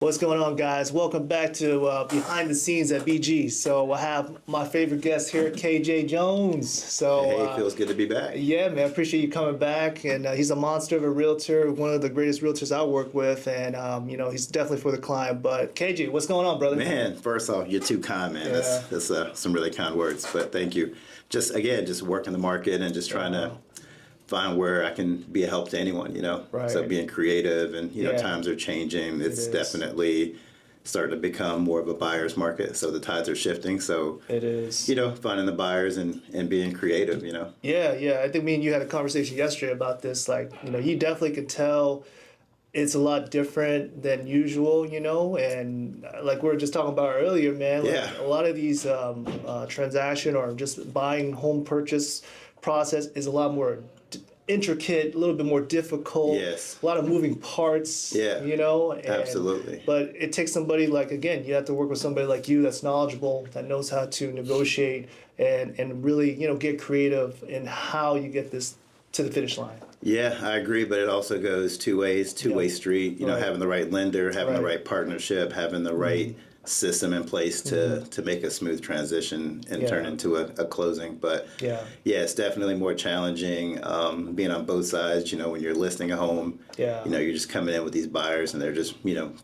What's going on, guys? Welcome back to Behind the Scenes at BG. So I have my favorite guest here, KJ Jones. Hey, feels good to be back. Yeah, man, appreciate you coming back. And he's a monster of a realtor, one of the greatest realtors I work with, and he's definitely for the client. But KJ, what's going on, brother? Man, first off, you're too kind, man. Yeah. That's some really kind words, but thank you. Just working the market and just trying to find where I can be a help to anyone, Right. So being creative and, Yeah. times are changing. It's is. definitely starting to become more of a buyer's market. So the tides are shifting. So, It is. finding the buyers and being creative, Yeah. I think me and you had a conversation yesterday about this. Like, you definitely could tell it's a lot different than usual, and like we were just talking about earlier, man, like Yeah. a lot of these transaction or just buying home purchase process is a lot more intricate, a little bit more difficult. Yes. A lot of moving parts. Yeah. And, Absolutely. But it takes somebody like, again, you have to work with somebody like you that's knowledgeable, that knows how to negotiate and really, get creative in how you get this to the finish line. Yeah, I agree, but it also goes two ways, two-way street, Right. having the right lender, having the Right. right partnership, having the right system in place to make a smooth transition and turn into a closing. But Yeah. it's definitely more challenging being on both sides. When you're listing a home, Yeah. you're just coming in with these buyers and they're just,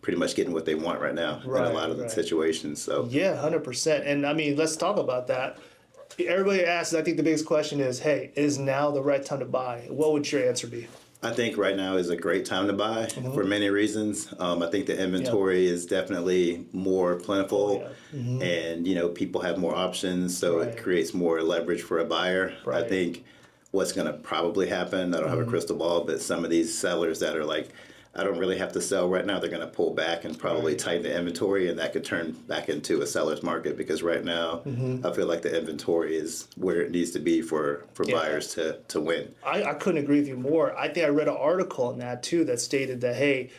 pretty much getting what they want right now in Right, a lot of the right. situations. So Yeah, 100%. And I mean, let's talk about that. Everybody asks, I think the biggest question is, hey, is now the right time to buy? What would your answer be? I think right now is a great time to buy for many reasons. I think the inventory is definitely more plentiful, and people have more options, so Right. it creates more leverage for a buyer. Right. I think what's going to probably happen, I don't have a crystal ball, but some of these sellers that are like, I don't really have to sell right now, they're going to pull back and probably Right. tighten the inventory, and that could turn back into a seller's market because right now I feel like the inventory is where it needs to be for buyers to win. I couldn't agree with you more. I think I read an article on that too that stated that, hey,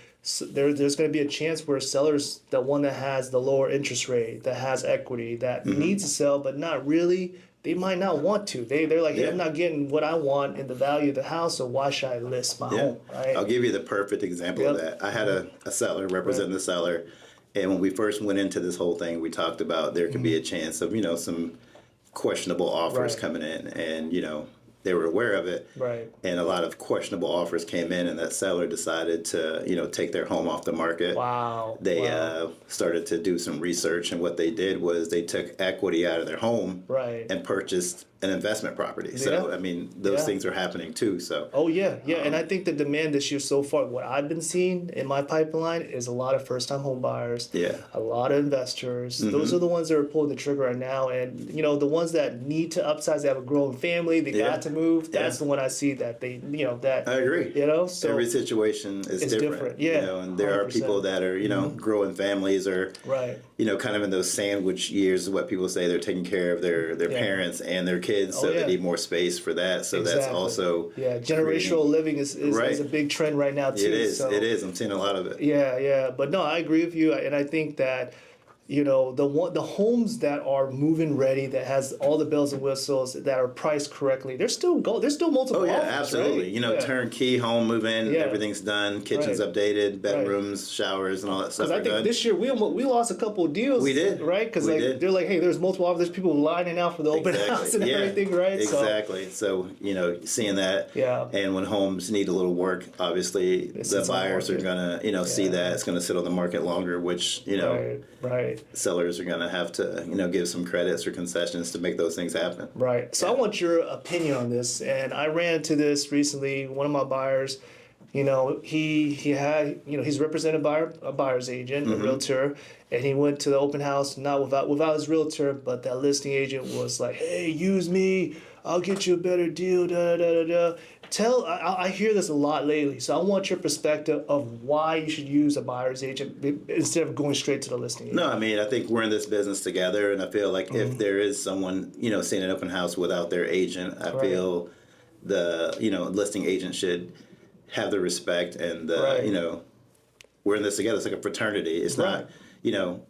there's going to be a chance where sellers, the one that has the lower interest rate, that has equity, that needs to sell, but not really, they might not want to. They're like, hey, I'm not getting what I want in the value of the house, so why should I list my home, right? I'll give you the perfect example of that. I had a seller representing the seller, and when we first went into this whole thing, we talked about there could be a chance of, some questionable offers Right. coming in, and, they were aware of it. Right. And a lot of questionable offers came in, and that seller decided to, take their home off the market. Wow. They Wow. started to do some research, and what they did was they took equity out of their home Right. and purchased an investment property. So, Yeah. I mean, those Yeah. things are happening too. So, Oh yeah. And I think the demand this year so far, what I've been seeing in my pipeline is a lot of first-time home buyers, Yeah. a lot of investors. Those are the ones that are pulling the trigger right now, and the ones that need to upsize, they have a growing family, they got to move. That's the one I see that they, that I agree. So every situation is it's different. Yeah, and there are 100%. people that are, growing families or, Right. kind of in those sandwich years, what people say they're taking care of their parents and their kids, so yeah. they need more space for that. So that's Exactly. also generational living is Right. a big trend right now too. It is. So. It is. I'm seeing a lot of it. Yeah. But no, I agree with you, and I think that the homes that are move-in ready, that has all the bells and whistles, that are priced correctly, there's still multiple. Oh yeah, offers, absolutely. right? Turnkey home, move in, Yeah. everything's done, kitchen's Right. updated, bedrooms, showers, and all that stuff Because I are think done. this year we lost a couple of deals. We did. Right? Because We did. they're like, hey, there's multiple offers. There's people lining out for the open house and everything, right? Exactly. So, seeing that. Yeah. And when homes need a little work, obviously It's the on the buyers are market. gonna, see Yeah. that it's gonna sit on the market longer, which, Right. sellers are gonna have to, give some credits or concessions to make those things happen. Right. So I want your opinion on this. And I ran into this recently. One of my buyers, he had, he's represented by a buyer's agent, a realtor, and he went to the open house not without his realtor, but that listing agent was like, "Hey, use me. I'll get you a better deal." Da da da da. I hear this a lot lately, so I want your perspective of why you should use a buyer's agent instead of going straight to the listing agent. No, I mean, I think we're in this business together, and I feel like if there is someone, seeing an open house without their agent, I feel the, listing agent should have the respect and the, we're in this together. It's like a fraternity. It's not,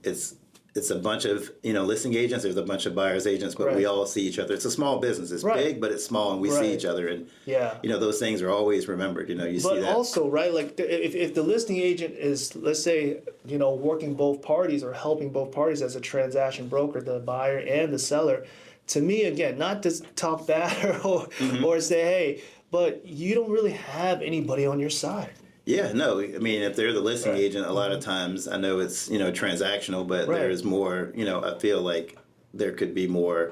it's it's a bunch of, listing agents. There's a bunch of buyers agents, but we all see each other. It's a small business. It's big, but it's small, and we see each other. And those things are always remembered. You see that. But also, right, like if the listing agent is, let's say, working both parties or helping both parties as a transaction broker, the buyer and the seller. To me, again, not to talk bad or say, hey, but you don't really have anybody on your side. Yeah, no, I mean, if they're the listing agent, a lot of times, I know it's, transactional, but there's more, I feel like there could be more.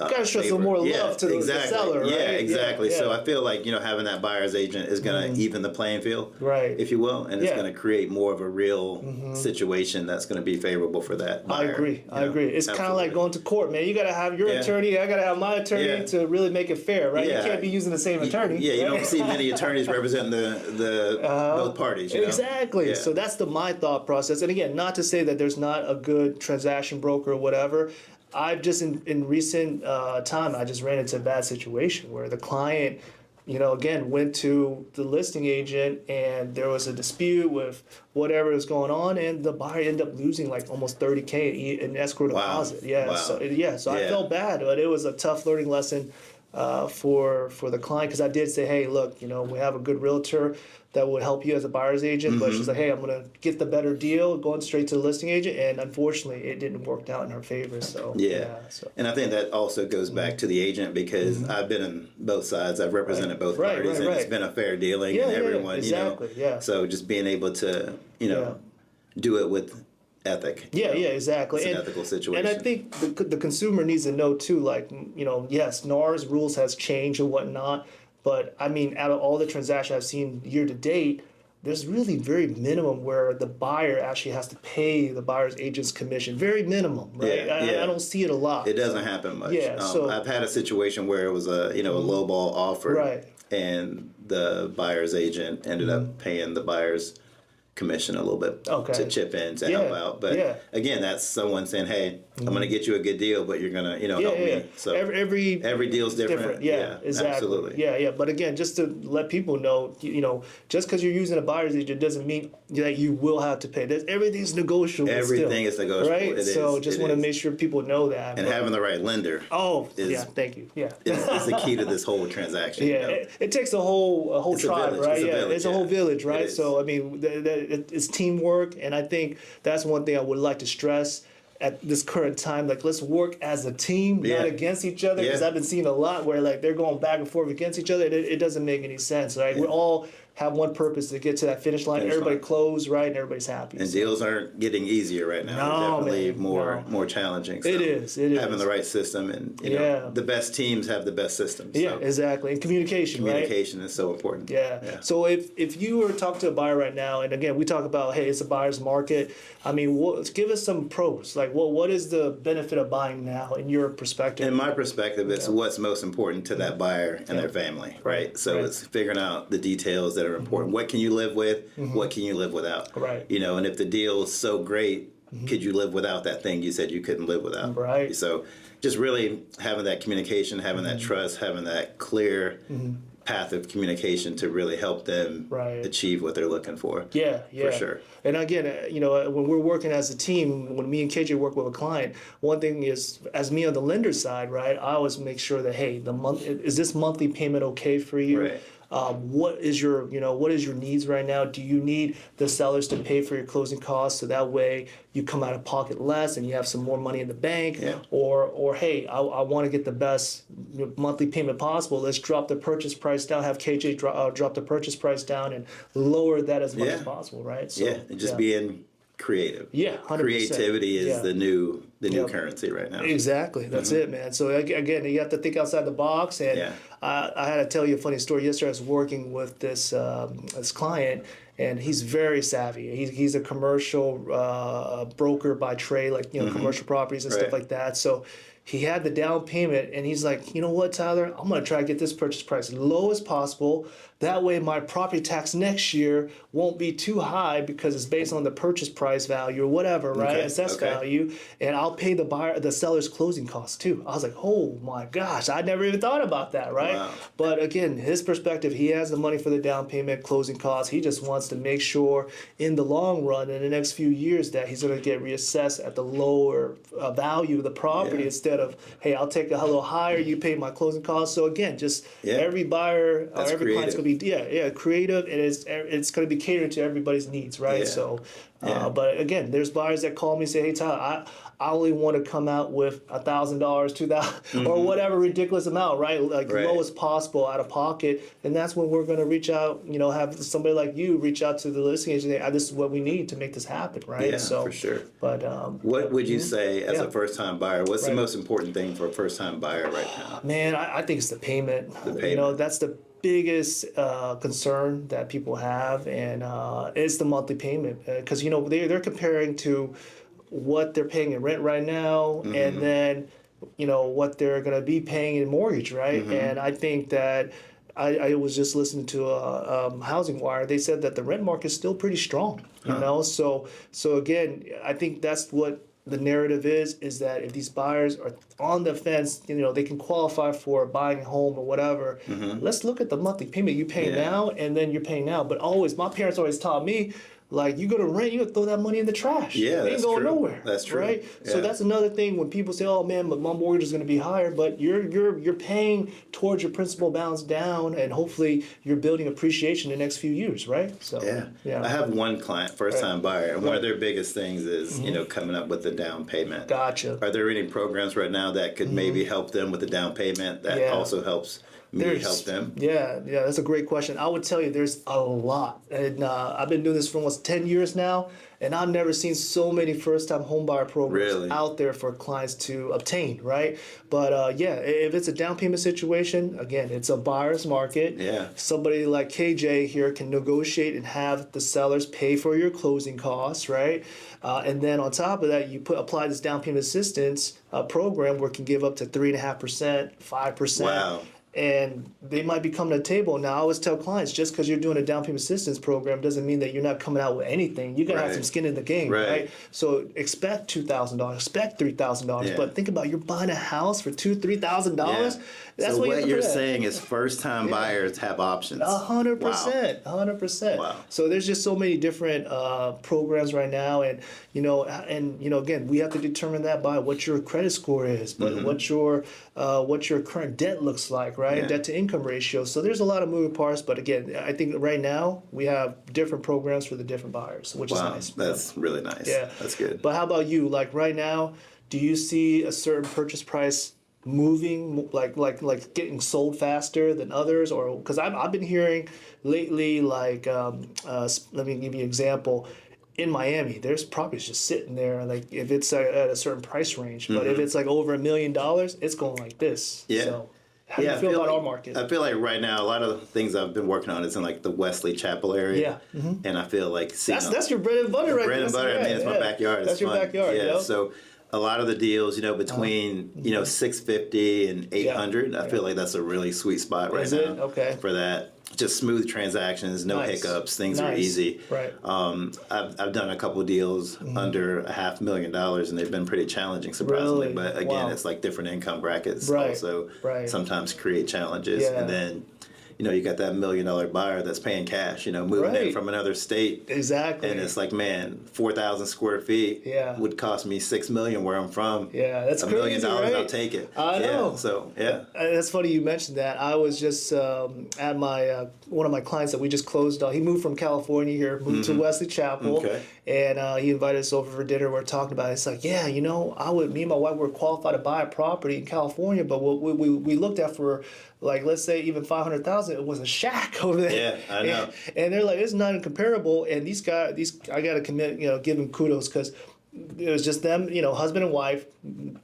You gotta show some more love to the seller, right? Yeah, exactly. So I feel like, having that buyer's agent is going to even the playing field, if you will, and it's going to create more of a real situation that's going to be favorable for that buyer. I agree. It's kind of like going to court, man. You got to have your attorney, I got to have my attorney to really make it fair, right? You can't be using the same attorney. Yeah, you don't see many attorneys representing the both parties. Exactly. So that's my thought process. And again, not to say that there's not a good transaction broker or whatever. I've just in recent time, I just ran into a bad situation where the client, again, went to the listing agent and there was a dispute with whatever was going on, and the buyer ended up losing like almost $30K in escrow deposit. So I felt bad, but it was a tough learning lesson for the client, because I did say, hey, look, we have a good realtor that would help you as a buyer's agent, but she's like, hey, I'm going to get the better deal going straight to the listing agent, and unfortunately it didn't work out in her favor. So and I think that also goes back to the agent, because I've been on both sides. I've represented both parties, and it's been a fair dealing, and everyone, so just being able to do it with ethic. Exactly. It's an ethical situation. And I think the consumer needs to know too, like, yes, NAR's rules has changed and whatnot, but I mean, out of all the transactions I've seen year to date, there's really very minimum where the buyer actually has to pay the buyer's agent's commission. Very minimum, right? I don't see it a lot. It doesn't happen much. So I've had a situation where it was a low ball offer, and the buyer's agent ended up paying the buyer's commission a little bit to chip in to help out. But again, that's someone saying, hey, I'm going to get you a good deal, but you're going to help me. So every deal's different. Exactly. Absolutely. But again, just to let people know, just because you're using a buyer's agent doesn't mean that you will have to pay. Everything's negotiable. Everything is negotiable, right? Just want to make sure people know that. And having the right lender. Thank you. Is the key to this whole transaction. It takes a whole tribe, right? It's a whole village, right? So I mean, it's teamwork, and I think that's one thing I would like to stress at this current time. Like, let's work as a team, not against each other, because I've been seeing a lot where like they're going back and forth against each other. It doesn't make any sense, right? We all have one purpose, to get to that finish line. Everybody close, right, and everybody's happy. And deals aren't getting easier right now. They're definitely more challenging. So it is. Having the right system, and the best teams have the best systems. So. Exactly. And communication is so important. So if you were talking to a buyer right now, and again, we talk about, hey, it's a buyer's market. I mean, give us some pros. Like, what is the benefit of buying now in your perspective? In my perspective, it's what's most important to that buyer and their family, right? So it's figuring out the details that are important. What can you live with? What can you live without? Right. And if the deal is so great, could you live without that thing you said you couldn't live without? Right. So just really having that communication, having that trust, having that clear path of communication to really help them achieve what they're looking for. For sure. And again, when we're working as a team, when me and KJ work with a client, one thing is, as me on the lender side, right, I always make sure that, hey, is this monthly payment okay for you? Right. What is your needs right now? Do you need the sellers to pay for your closing costs, so that way you come out of pocket less and you have some more money in the bank? Or hey, I want to get the best monthly payment possible. Let's drop the purchase price down. Have KJ drop the purchase price down and lower that as much as possible, right? So, and just being creative. 100%. Creativity is the new currency right now. Exactly. That's it, man. So again, you have to think outside the box. And I had to tell you a funny story. Yesterday I was working with this client, and he's very savvy. He's a commercial broker by trade, like commercial properties and stuff like that. So he had the down payment, and he's like, you know what, Tyler, I'm going to try to get this purchase price as low as possible. That way my property tax next year won't be too high because it's based on the purchase price value or whatever, right? Assessed value. And I'll pay the seller's closing costs too. I was like, oh my gosh, I never even thought about that, right? Wow. But again, his perspective, he has the money for the down payment, closing costs. He just wants to make sure in the long run, in the next few years, that he's going to get reassessed at the lower value of the property instead of, hey, I'll take a little higher, you pay my closing costs. So again, just every buyer, every client's going to be creative, and it's going to be catering to everybody's needs, right? So, but again, there's buyers that call me and say, hey, Tyler, I only want to come out with $1,000, $2,000, or whatever ridiculous amount, right? Like low as possible out of pocket, and that's when we're going to reach out. Have somebody like you reach out to the listing agent. And say, this is what we need to make this happen, right? Yeah, for sure. But what would you say as a first-time buyer? What's the most important thing for a first-time buyer right now? Man, I think it's the payment. The payment. That's the biggest concern that people have, and it's the monthly payment because they're comparing to what they're paying in rent right now, and then what they're going to be paying in mortgage, right? And I think that I was just listening to a Housing Wire. They said that the rent market is still pretty strong, So again, I think that's what the narrative is that if these buyers are on the fence, they can qualify for buying a home or whatever. Let's look at the monthly payment you pay now, and then you're paying now. But my parents always taught me, like, you go to rent, you throw that money in the trash. Yeah, it ain't going nowhere. That's true. Right? Yeah. So that's another thing when people say, "Oh man, but my mortgage is going to be higher," but you're paying towards your principal balance down, and hopefully you're building appreciation in the next few years, right? So yeah. I have one client, first time buyer, and one of their biggest things is coming up with the down payment. Gotcha. Are there any programs right now that could maybe help them with the down payment that also helps help them? Yeah, that's a great question. I would tell you there's a lot. And I've been doing this for almost 10 years now, and I've never seen so many first-time homebuyer programs out there for clients to obtain, right? But if it's a down payment situation, again, it's a buyer's market. Yeah. Somebody like KJ here can negotiate and have the sellers pay for your closing costs, right? And then on top of that, you apply this down payment assistance program where it can give up to 3.5%, 5%. Wow. And they might be coming to the table. Now, I always tell clients, just because you're doing a down payment assistance program doesn't mean that you're not coming out with anything. You got to have some skin in the game, right? So expect $2,000, expect $3,000. But think about, you're buying a house for $2,000, $3,000. That's so what you're at. saying is first-time buyers have options. 100%, 100%. Wow. So there's just so many different programs right now, and again, we have to determine that by what your credit score is, but what your current debt looks like, right? Debt to income ratio. So there's a lot of moving parts, but again, I think right now we have different programs for the different buyers, which is nice. That's really nice. Yeah, that's good. But how about you? Like right now, do you see a certain purchase price moving, like getting sold faster than others? Or because I've been hearing lately, like let me give you an example. In Miami, there's properties just sitting there, like if it's at a certain price range, but if it's like over $1 million, it's going like this. So how do you feel about our market? I feel like right now a lot of the things I've been working on is in like the Wesley Chapel area. And I feel like that's your bread and butter, right? Bread and butter. I mean, it's my backyard. That's your backyard. Yeah. So a lot of the deals, between $650 and $800, I feel like that's a really sweet spot right now. Okay. For that. Just smooth transactions, no hiccups, things are easy. Right. I've done a couple deals under $500,000, and they've been pretty challenging, surprisingly. Really? But again, it's like different income brackets also sometimes create challenges. And then you got that $1 million buyer that's paying cash, moving in from another state. Exactly. And it's like, man, 4,000 square feet would cost me $6 million where I'm from. Yeah, that's crazy, $1 million, right? I'll take it. I know. So, That's funny you mentioned that. I was just at my one of my clients that we just closed on. He moved from California here, moved to Wesley Chapel, and he invited us over for dinner. We're talking about it. It's like, me and my wife were qualified to buy a property in California, but what we looked at for, like, let's say even $500,000, it was a shack over there. Yeah, I know. And they're like, it's not incomparable. And these guys, I got to give them kudos, because it was just them, husband and wife,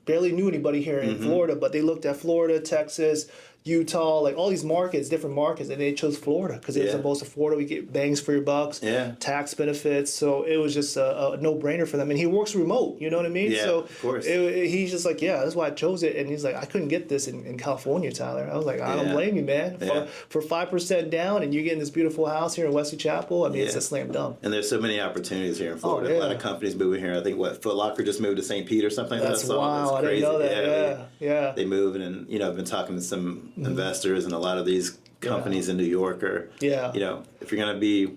barely knew anybody here in Florida, but they looked at Florida, Texas, Utah, like all these markets, different markets, and they chose Florida because it was the most affordable. You get bangs for your bucks, tax benefits. So it was just a no-brainer for them. And he works remote, you know what I mean? Yeah, so of course. He's just like, yeah, that's why I chose it. And he's like, I couldn't get this in California, Tyler. I was like, I don't blame you, man. For 5% down and you're getting this beautiful house here in Wesley Chapel, I mean, it's a slam dunk. And there's so many opportunities here in Florida. A lot of companies moving here. I think, Foot Locker just moved to St. Pete or something. That's wild. I didn't know that. Yeah. They moved, and, I've been talking to some investors, and a lot of these companies in New York are, if you're going to be,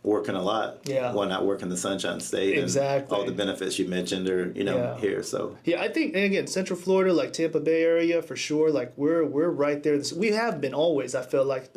working a lot, why not work in the Sunshine State? Exactly. And all the benefits you mentioned are, here. So I think, and again, Central Florida, like Tampa Bay area, for sure. Like we're right there. We have been always. I feel like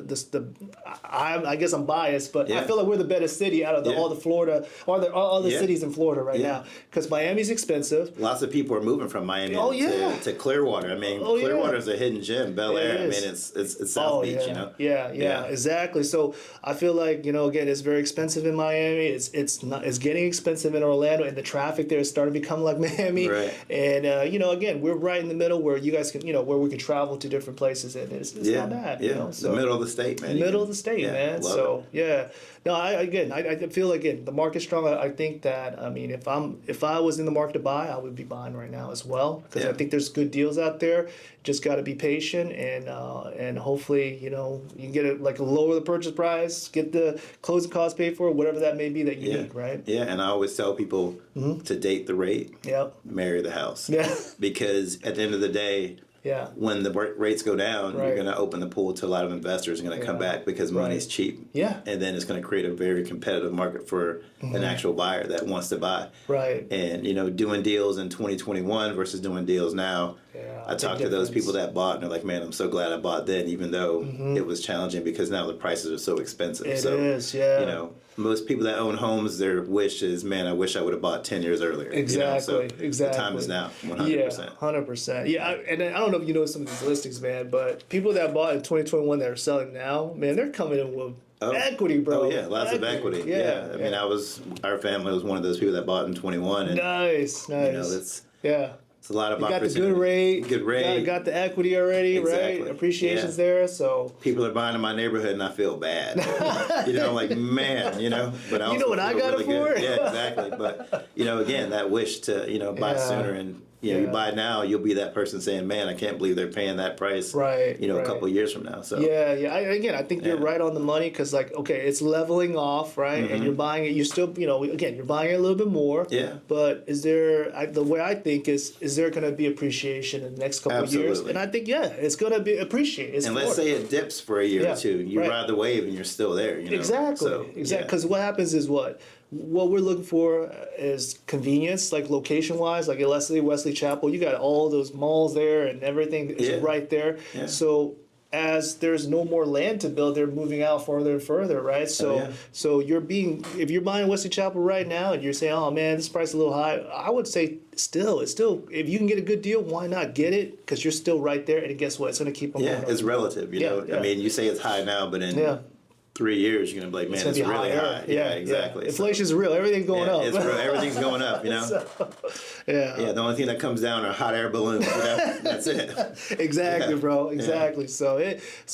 I guess I'm biased, but I feel like we're the better city out of all the Florida, or all the cities in Florida right now, because Miami's expensive. Lots of people are moving from Miami to Clearwater. I mean, Clearwater is a hidden gem. Bel Air. I mean, it's South Beach. Yeah, exactly. So I feel like again, it's very expensive in Miami. It's getting expensive in Orlando, and the traffic there is starting to become like Miami. Right. And again, we're right in the middle where you guys can where we can travel to different places, and it's not bad. Yeah, so, the middle of the state, man. Middle of the state, man. So no, I feel the market's strong. I think that if I was in the market to buy, I would be buying right now as well, because I think there's good deals out there. Just got to be patient, and hopefully you can get it like lower the purchase price, get the closing costs paid for, whatever that may be that you need, right? Yeah, and I always tell people to date the rate, marry the house. Yeah. Because at the end of the day, when the rates go down, you're going to open the pool to a lot of investors are going to come back because money's cheap. Yeah. And then it's going to create a very competitive market for an actual buyer that wants to buy. Right. And, doing deals in 2021 versus doing deals now. I talked to those people that bought, and they're like, man, I'm so glad I bought then, even though it was challenging because now the prices are so expensive. It is, yeah. Most people that own homes, their wish is, man, I wish I would have bought 10 years earlier. Exactly, The time is now, 100%. Yeah, 100%. Yeah, and I don't know if you know some of these listings, man, but people that bought in 2021 that are selling now, man, they're coming in with equity, bro. Oh, yeah, lots of equity. Yeah. I mean, our family was one of those people that bought in 21. And, nice. It's a lot of opportunity. Got the good rate. Got the equity already, right? Appreciation's there, so. People are buying in my neighborhood, and I feel bad. Like, man, but I also what I got it for? Yeah, exactly. But, again, that wish to, buy sooner and, you buy now, you'll be that person saying, man, I can't believe they're paying that price, right, a couple of years from now. So I think you're right on the money because, it's leveling off, right? And you're buying it, you're still, again, you're buying it a little bit more. Yeah. But is there, the way I think is there going to be appreciation in the next couple of years? And I think, it's going to be appreciated. And let's say it dips for a year or two. You ride the wave and you're still there, Exactly. Because what happens is what we're looking for is convenience, like location-wise, like at Wesley Chapel, you got all those malls there and everything is right there. Yeah. So as there's no more land to build, they're moving out further and further, right? So so if you're buying Wesley Chapel right now and you're saying, oh man, this price is a little high, I would say it's still, if you can get a good deal, why not get it? Because you're still right there, and guess what? It's going to keep on going. Yeah, it's relative, I mean, you say it's high now, but in 3 years, you're going to be like, man, it's really high. Yeah, exactly. Inflation's real. Everything's going up. It's real. Everything's going up, The only thing that comes down are hot air balloons. That's it. Exactly, bro. Exactly. So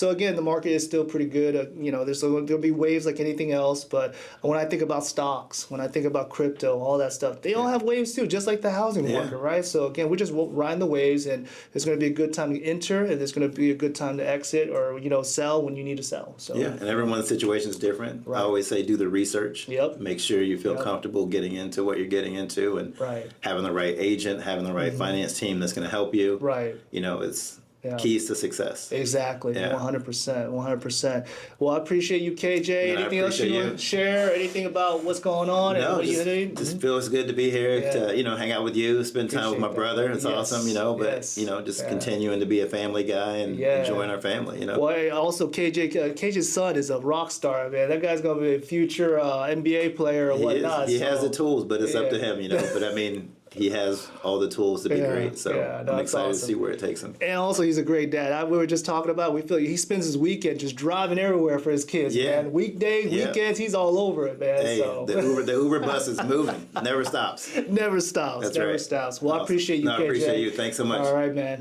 again, the market is still pretty good. There'll be waves like anything else. But when I think about stocks, when I think about crypto, all that stuff, they all have waves too, just like the housing market, right? So again, we're just riding the waves, and there's going to be a good time to enter, and there's going to be a good time to exit or sell when you need to sell. So and everyone's situation is different. Right. I always say do the research. Yep. Make sure you feel comfortable getting into what you're getting into, and having the right agent, having the right finance team that's going to help you. Right. It's keys to success. Exactly. 100%. Well, I appreciate you, KJ. Anything else you want to share? Anything about what's going on? No, just feels good to be here to hang out with you, spend time with my brother. It's awesome, but just continuing to be a family guy and enjoying our family. Well, also KJ's son is a rock star, man. That guy's gonna be a future NBA player or whatnot. He has the tools, but it's up to him, But I mean, he has all the tools to be great, so I'm excited to see where it takes him. And also, he's a great dad. We were just talking about, we feel he spends his weekend just driving everywhere for his kids, man. Weekdays, weekends, he's all over it, man. Hey, the Uber bus is moving. Never stops. Never stops. That's never right. stops. Well, I appreciate you, KJ. I appreciate you. Thanks so much. All right, man.